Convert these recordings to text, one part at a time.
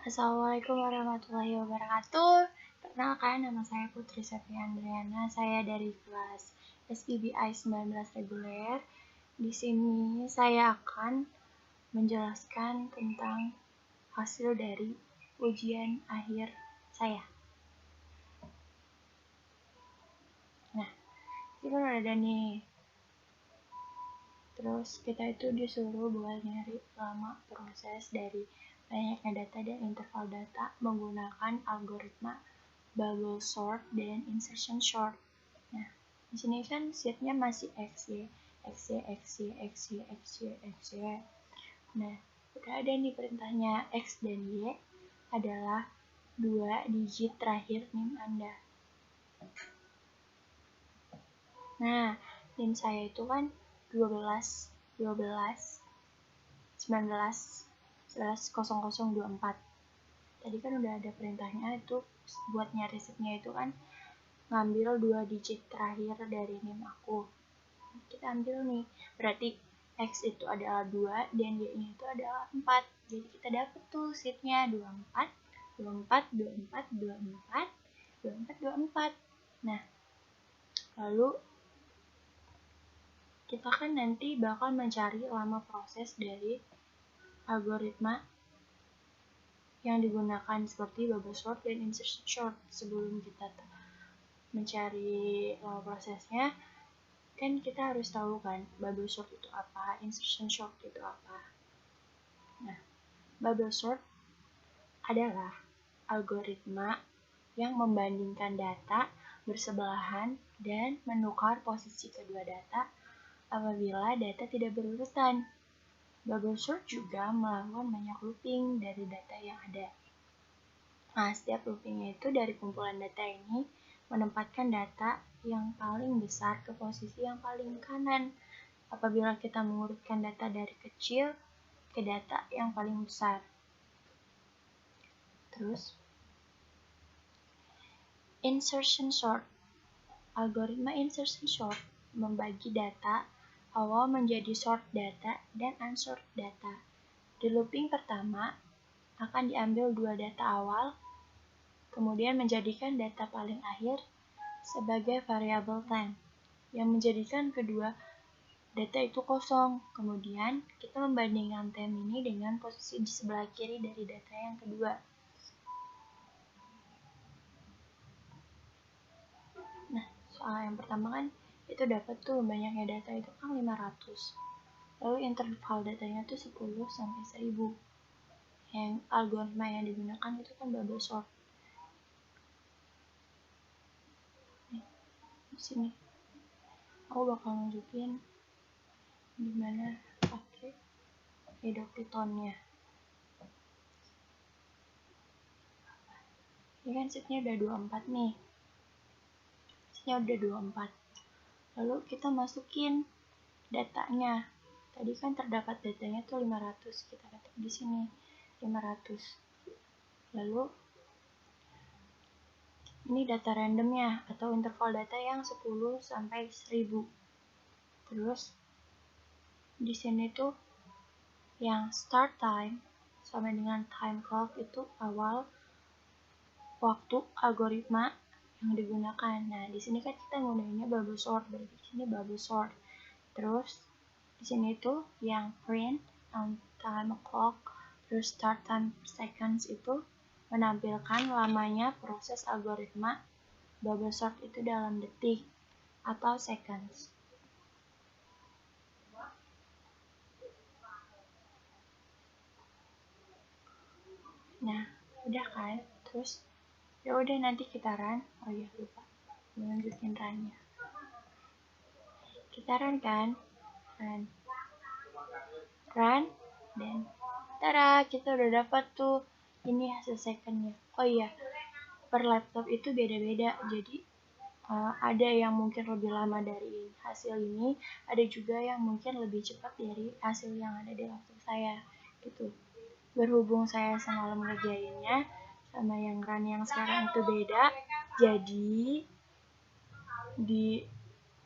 Assalamualaikum warahmatullahi wabarakatuh. Perkenalkan, nama saya Putri Septiandriana. Saya dari kelas SPBI 19 reguler. Di sini saya akan menjelaskan tentang hasil dari ujian akhir saya. Nah, ini kan ada nih. Terus kita itu disuruh buat nyari lama proses dari banyaknya data dan interval data menggunakan algoritma bubble sort dan insertion sort. Nah, di sini kan sheetnya masih XY. Nah, udah ada nih perintahnya X dan Y adalah 2 digit terakhir NIM Anda. Nah, NIM saya itu kan 12, 19, 11.0024. Tadi kan udah ada perintahnya itu buat nyari sheetnya itu kan ngambil 2 digit terakhir dari NIM aku. Kita ambil nih, berarti X itu adalah 2 dan Y-nya itu adalah 4. Jadi kita dapat tuh sheetnya 24, 24, 24, 24, 24, 24. Nah, lalu kita kan nanti bakal mencari lama proses dari algoritma yang digunakan seperti bubble sort dan insertion sort. Sebelum kita mencari lama prosesnya, kan kita harus tahu kan bubble sort itu apa, insertion sort itu apa. Nah, bubble sort adalah algoritma yang membandingkan data bersebelahan dan menukar posisi kedua data apabila data tidak berurutan. Bubble sort juga melakukan banyak looping dari data yang ada. Nah, setiap loopingnya itu dari kumpulan data ini menempatkan data yang paling besar ke posisi yang paling kanan apabila kita mengurutkan data dari kecil ke data yang paling besar. Terus, insertion sort. Algoritma insertion sort membagi data awal menjadi sort data dan unsort data. Di looping pertama akan diambil 2 data awal, kemudian menjadikan data paling akhir sebagai variabel time, yang menjadikan kedua data itu kosong. Kemudian kita membandingkan time ini dengan posisi di sebelah kiri dari data yang kedua. Nah, soal yang pertama kan itu dapat tuh banyaknya data itu kan 500. Lalu interval datanya tuh 10 sampai 1000. Yang algoritma yang digunakan itu kan bubble sort. Nih, di sini aku bakal nunjukin gimana pakai Python-nya. Ini kan sheetnya udah 24 nih. Sheetnya udah 24. Lalu kita masukin datanya. Tadi kan terdapat datanya tuh 500. Kita ketik di sini 500. Lalu ini data randomnya atau interval data yang 10 sampai 1000. Terus di sini tuh yang start time sama dengan time clock itu awal waktu algoritma yang digunakan. Nah, di sini kan kita gunainnya bubble sort, berarti di sini bubble sort. Terus di sini tuh yang print time clock terus start time seconds itu menampilkan lamanya proses algoritma bubble sort itu dalam detik atau seconds. Nah, udah kan? Terus ya udah nanti kita run. Oh iya, lupa menunjukin runnya. Kita run kan? Run dan tada, kita udah dapat tuh ini hasil secondnya. Oh iya, per laptop itu beda-beda, jadi ada yang mungkin lebih lama dari hasil ini, ada juga yang mungkin lebih cepat dari hasil yang ada di laptop saya gitu. Berhubung saya semalam ngerjainnya sama yang run yang sekarang itu beda, jadi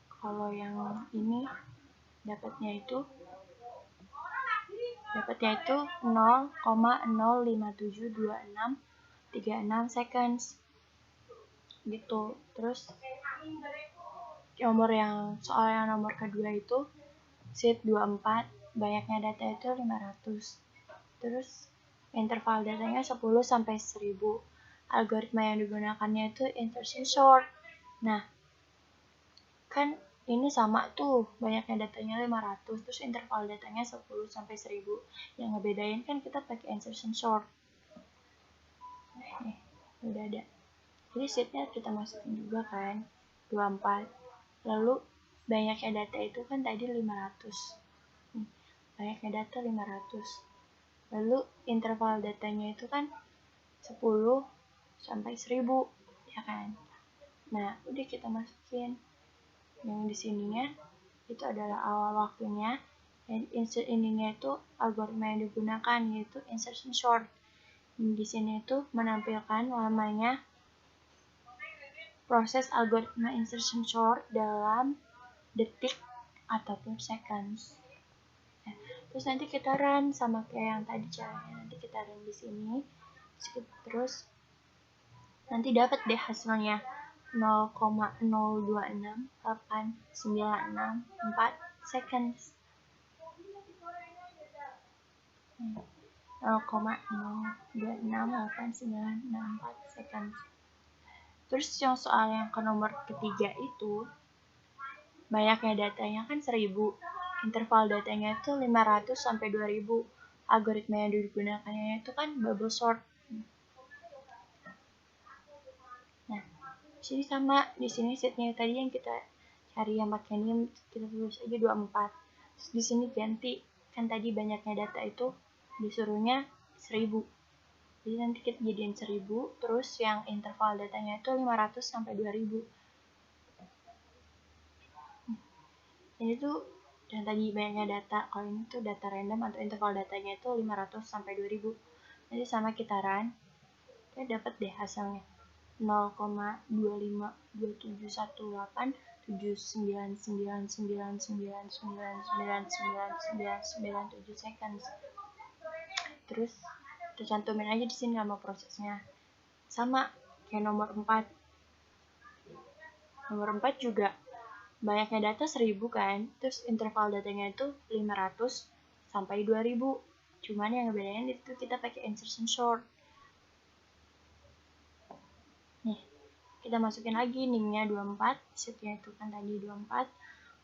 kalau yang ini dapatnya itu Dapatnya itu 0,0572636 seconds gitu. Terus soal yang nomor kedua itu sheet 24, banyaknya data itu 500. Terus interval datanya 10 sampai 1000. Algoritma yang digunakannya itu insertion sort. Nah, kan ini sama tuh, banyaknya datanya 500, terus interval datanya 10 sampai 1000. Yang ngebedain kan kita pakai insertion sort. Nih, udah ada. Jadi sheetnya kita masukin juga kan, 24. Lalu banyaknya data itu kan tadi 500. Nih, banyaknya data 500. Lalu interval datanya itu kan 10 sampai 1000, ya kan? Nah, udah kita masukin. Yang di sininya itu adalah awal waktunya, dan ininya itu algoritma yang digunakan yaitu insertion sort. Di sini itu menampilkan lamanya proses algoritma insertion sort dalam detik ataupun seconds. Nah, terus nanti kita run sama kayak yang tadi caranya. Nanti kita run di sini, terus nanti dapat deh hasilnya 0,026896 seconds. 0,026896 seconds. Terus yang soal yang ke nomor ketiga itu banyaknya datanya kan 1000, interval datanya itu 500 sampai 2000. Algoritma yang digunakannya itu kan bubble sort. Nah, sini sama, di sini setnya tadi yang kita cari yang pakai nim, kita tulis aja 24. Terus di sini ganti, kan tadi banyaknya data itu disuruhnya 1000. Jadi nanti kita jadiin 1000, terus yang interval datanya itu 500 sampai 2000. Ini tuh yang tadi banyaknya data, kalau ini tuh data random atau interval datanya itu 500 sampai 2000. Nanti sama kita run, kita dapat deh hasilnya 0,2527109999999999 seconds. Terus kita cantumin aja di sini nama prosesnya. Sama kayak nomor 4. Nomor 4 juga banyaknya data 1000 kan, terus interval datanya itu 500 sampai 2000. Cuman yang ngebedain itu kita pakai insertion sort. Nih, kita masukin lagi nimnya 24, setnya itu kan tadi 24.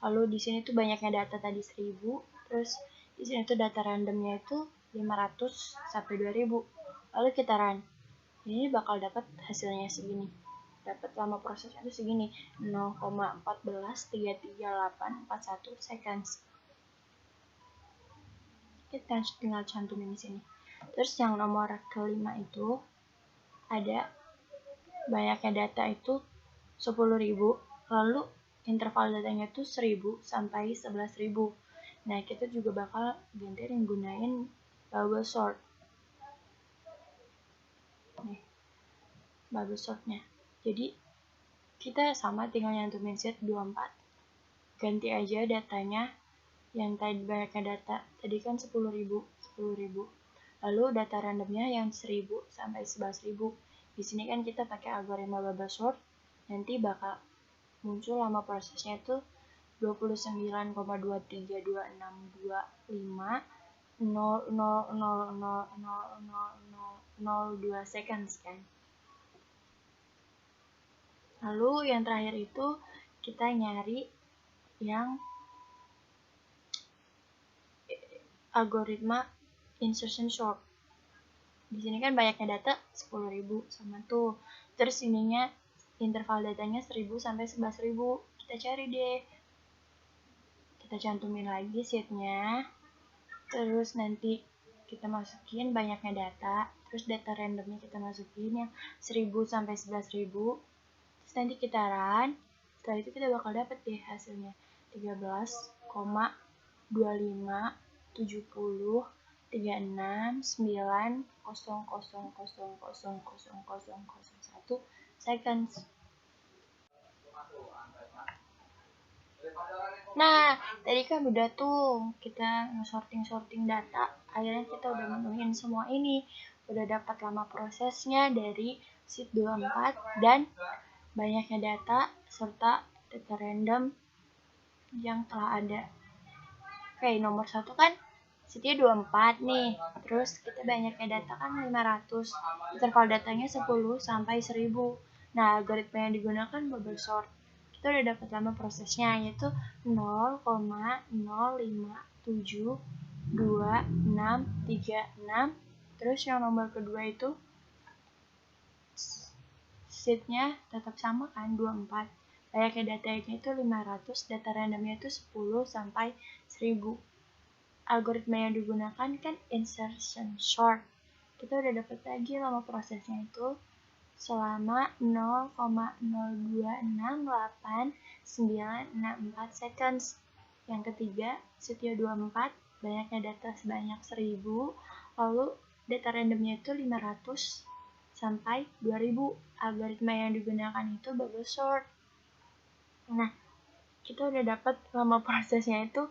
Lalu di sini tuh banyaknya data tadi 1000, terus di sini tuh data randomnya itu 500 sampai 2000. Lalu kita run. Ini bakal dapat hasilnya segini. Dapat lama prosesnya itu segini, 0,1433841 seconds. Kita tinggal cantumin di sini. Terus yang nomor kelima itu ada banyaknya data itu 10.000, lalu interval datanya itu 1000 sampai 11.000. Nah, kita juga bakal gantiin gunain bubble sort. Nih, bubble sortnya. Jadi kita sama tinggal nyantumin set 24. Ganti aja datanya yang tadi banyaknya data. Tadi kan 10.000. Lalu data randomnya yang 1000 sampai 11.000. Di sini kan kita pakai algoritma bubble sort. Nanti bakal muncul lama prosesnya itu 29,232620,000,000,002 seconds kan. Lalu yang terakhir itu kita nyari yang algoritma insertion sort. Di sini kan banyaknya data 10.000 sama tuh. Terus ininya interval datanya 1000 sampai 11.000. Kita cari deh. Kita cantumin lagi sheetnya. Terus nanti kita masukin banyaknya data. Terus data randomnya kita masukin yang 1000 sampai 11.000. Terus nanti kita run. Setelah itu kita bakal dapet deh hasilnya 13,25703690000001 seconds. Nah, tadi kan udah tuh kita nge-sorting data. akhirnya kita udah menuhin semua ini, udah dapat lama prosesnya dari sheet 24 dan banyaknya data serta data random yang telah ada. Oke, nomor 1 kan sheetnya 24 nih, terus kita banyaknya data kan 500, interval datanya 10 sampai 1000. Nah, algoritma yang digunakan bubble sort. Kita udah dapat lama prosesnya, yaitu 0,0572636, terus yang nomor kedua itu sheetnya tetap sama kan, 24. Banyaknya datanya itu 500, data randomnya itu 10 sampai 1000. Algoritma yang digunakan kan insertion sort. Kita udah dapat lagi lama prosesnya itu selama 0,0268964 seconds. Yang ketiga, sheetnya 24, banyaknya data sebanyak 1000, lalu data randomnya itu 500 sampai 2000. Algoritma yang digunakan itu bubble sort. Nah, kita udah dapat lama prosesnya itu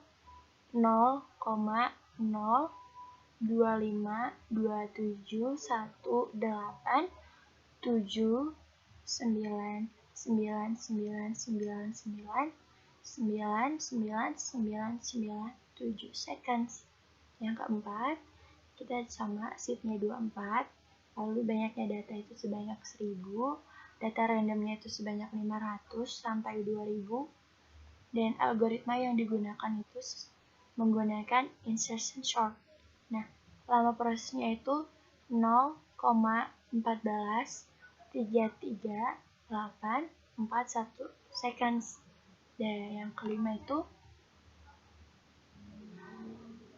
0,02829187999999997 seconds. Yang keempat, kita sama sheetnya 24, lalu banyaknya data itu sebanyak 1000, data randomnya itu sebanyak 500 sampai 2000, dan algoritma yang digunakan itu menggunakan insertion sort. Nah, lama prosesnya itu 0,1433841 seconds. Dan yang kelima itu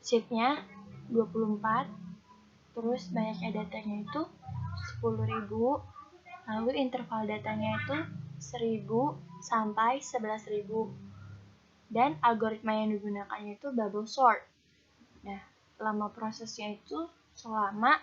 sheetnya 24, terus banyaknya datanya itu 10.000, lalu interval datanya itu 1000 sampai 11.000. Dan algoritma yang digunakannya itu bubble sort. Nah, lama prosesnya itu selama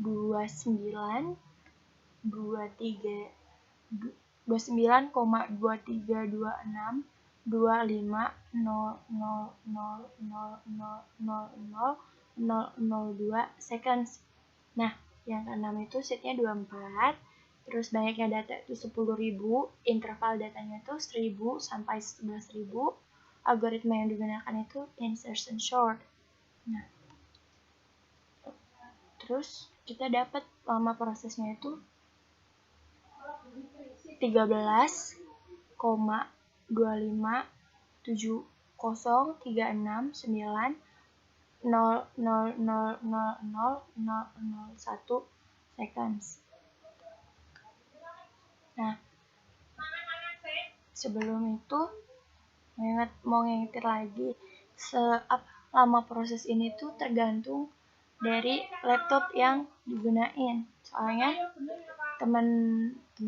29,2326,25,0000000002 seconds. Nah, yang keenam itu sheetnya 24, terus banyaknya data itu 10.000, interval datanya itu 1000 sampai 11.000. Algoritma yang digunakan itu insertion sort. Nah, terus kita dapat lama prosesnya itu 13,25736900000001 seconds. Nah, sebelum itu mau ngingetin lagi, lama proses ini tuh tergantung dari laptop yang digunain. Soalnya teman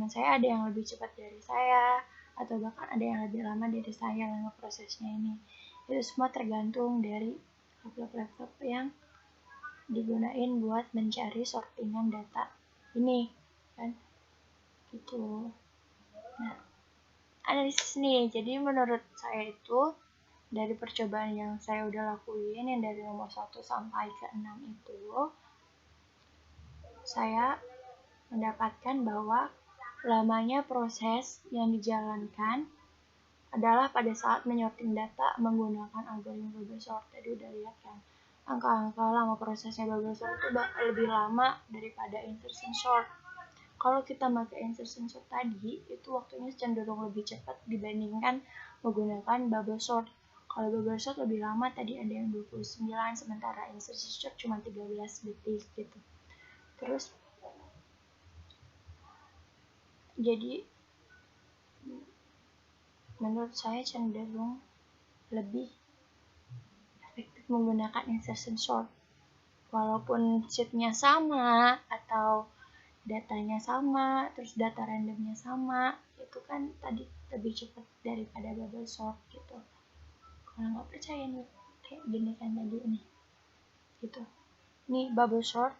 saya ada yang lebih cepat dari saya, atau bahkan ada yang lebih lama dari saya lama prosesnya ini. Itu semua tergantung dari laptop yang digunain buat mencari sortingan data ini kan, gitu. Nah, analisis nih, jadi menurut saya itu dari percobaan yang saya udah lakuin, yang dari nomor 1 sampai ke 6 itu, saya mendapatkan bahwa lamanya proses yang dijalankan adalah pada saat menyorting data menggunakan algoritma bubble sort. Tadi udah lihat kan, angka-angka lama prosesnya bubble sort itu lebih lama daripada insertion sort. Kalau kita pakai insertion sort tadi, itu waktunya cenderung lebih cepat dibandingkan menggunakan bubble sort. Kalau bubble sort lebih lama, tadi ada yang 29, sementara insertion sort cuma 13 detik gitu. Terus, jadi menurut saya cenderung lebih efektif menggunakan insertion sort. Walaupun sheetnya sama atau datanya sama, terus data randomnya sama, itu kan tadi lebih cepat daripada bubble sort gitu. Kalau nggak percaya nih, kayak gini kan tadi nih, gitu. Nih bubble sort,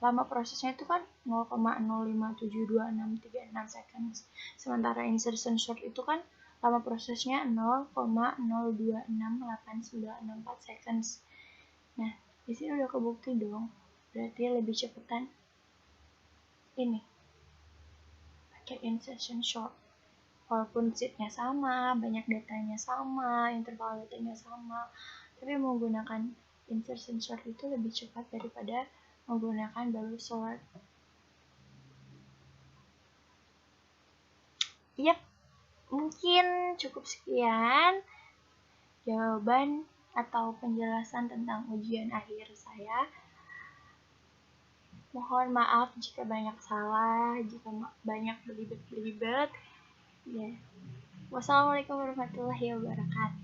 lama prosesnya itu kan 0,0572636 seconds. Sementara insertion sort itu kan lama prosesnya 0,0268964 seconds. Nah, Di sini udah kebukti dong, berarti lebih cepetan ini pakai insertion sort. Walaupun seatnya sama, banyak datanya sama, interval datanya sama, tapi menggunakan insertion sort itu lebih cepat daripada menggunakan bubble sort. Yap, mungkin cukup sekian jawaban atau penjelasan tentang ujian akhir saya. Mohon maaf jika banyak salah, jika banyak belibet-belibet. Ya. Wassalamualaikum warahmatullahi wabarakatuh.